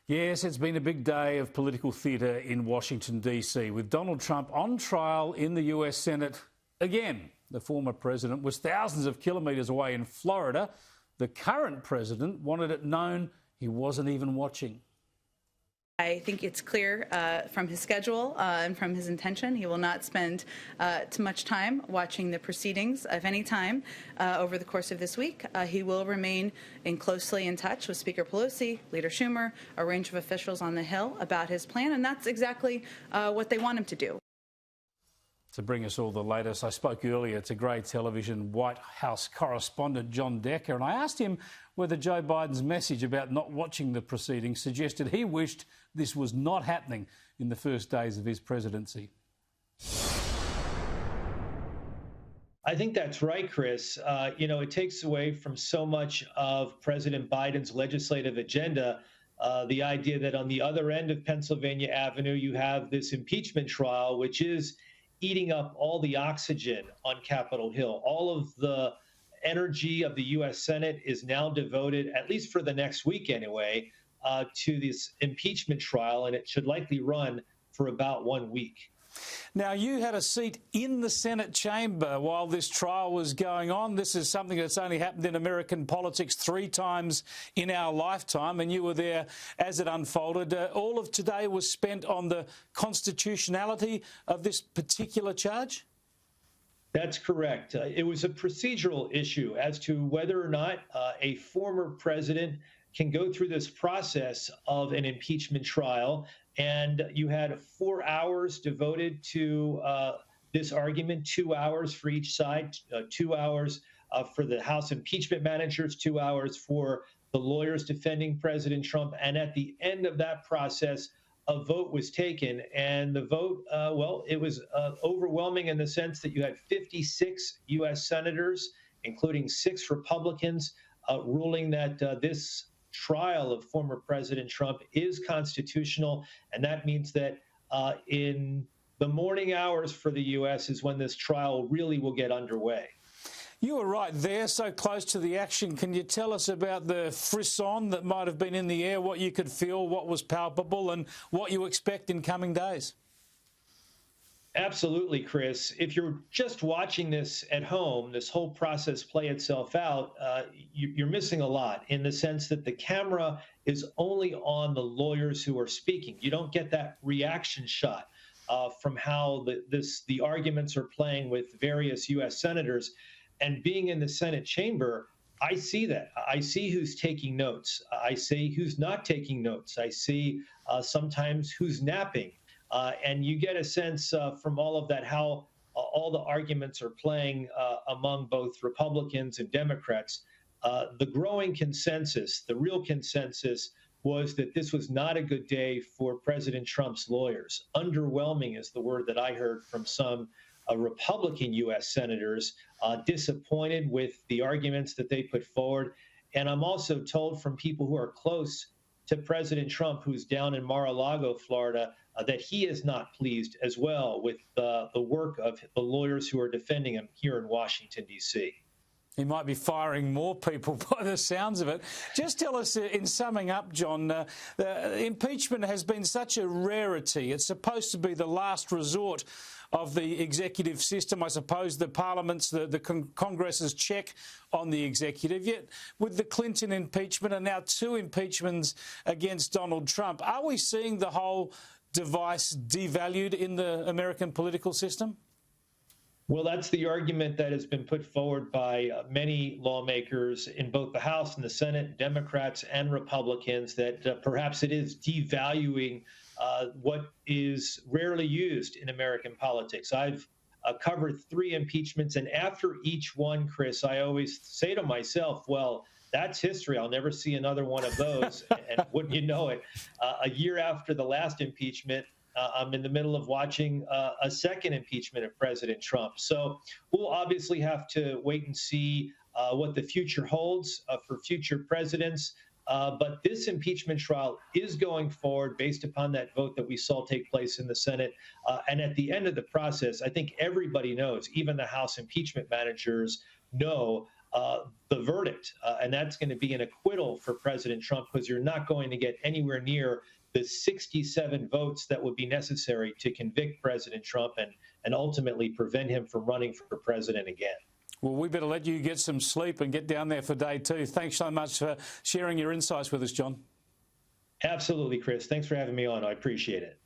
Yes, it's been a big day of political theatre in Washington, D.C., with Donald Trump on trial in the US Senate again. The former president was thousands of kilometres away in Florida. The current president wanted it known he wasn't even watching. I think it's clear from his schedule and from his intention he will not spend too much time watching the proceedings of any time over the course of this week. He will remain closely in touch with Speaker Pelosi, Leader Schumer, a range of officials on the Hill about his plan, and that's exactly what they want him to do. To bring us all the latest, I spoke earlier to Grey Television White House correspondent John Decker, and I asked him whether Joe Biden's message about not watching the proceedings suggested he wished this was not happening in the first days of his presidency. I think that's right, Chris. It takes away from so much of President Biden's legislative agenda, the idea that on the other end of Pennsylvania Avenue, you have this impeachment trial, which is eating up all the oxygen on Capitol Hill. All of the energy of the U.S. Senate is now devoted, at least for the next week anyway, to this impeachment trial, and it should likely run for about 1 week. Now, you had a seat in the Senate chamber while this trial was going on. This is something that's only happened in American politics 3 times in our lifetime, and you were there as it unfolded. All of today was spent on the constitutionality of this particular charge? That's correct. It was a procedural issue as to whether or not a former president can go through this process of an impeachment trial. And you had 4 hours devoted to this argument, 2 hours for each side, 2 hours for the House impeachment managers, 2 hours for the lawyers defending President Trump. And at the end of that process, a vote was taken. And the vote, it was overwhelming in the sense that you had 56 U.S. senators, including 6 Republicans, ruling that this trial of former President Trump is constitutional, and that means that in the morning hours for the U.S. is when this trial really will get underway. You were right there, so close to the action. Can you tell us about the frisson that might have been in the air, what you could feel, what was palpable, and what you expect in coming days? Absolutely, Chris. If you're just watching this at home, this whole process play itself out, you're missing a lot in the sense that the camera is only on the lawyers who are speaking. You don't get that reaction shot from how the arguments are playing with various U.S. senators. And being in the Senate chamber, I see that. I see who's taking notes. I see who's not taking notes. I see sometimes who's napping. And you get a sense from all of that how all the arguments are playing among both Republicans and Democrats. The growing consensus, the real consensus, was that this was not a good day for President Trump's lawyers. Underwhelming is the word that I heard from some Republican U.S. senators, disappointed with the arguments that they put forward. And I'm also told from people who are close to President Trump, who's down in Mar-a-Lago, Florida, that he is not pleased as well with the work of the lawyers who are defending him here in Washington, D.C. He might be firing more people by the sounds of it. Just tell us, in summing up, John, impeachment has been such a rarity. It's supposed to be the last resort of the executive system. I suppose the parliaments, the Congress's check on the executive. Yet with the Clinton impeachment and now 2 impeachments against Donald Trump, are we seeing the whole device devalued in the American political system? Well, that's the argument that has been put forward by many lawmakers in both the House and the Senate, Democrats and Republicans, that perhaps it is devaluing what is rarely used in American politics. I've covered 3 impeachments, and after each one, Chris, I always say to myself, well, that's history. I'll never see another one of those. And wouldn't you know it, a year after the last impeachment, I'm in the middle of watching a second impeachment of President Trump. So we'll obviously have to wait and see what the future holds for future presidents. But this impeachment trial is going forward based upon that vote that we saw take place in the Senate. And at the end of the process, I think everybody knows, even the House impeachment managers know the verdict. And that's going to be an acquittal for President Trump, because you're not going to get anywhere near the 67 votes that would be necessary to convict President Trump and ultimately prevent him from running for president again. Well, we better let you get some sleep and get down there for day two. Thanks so much for sharing your insights with us, John. Absolutely, Chris. Thanks for having me on. I appreciate it.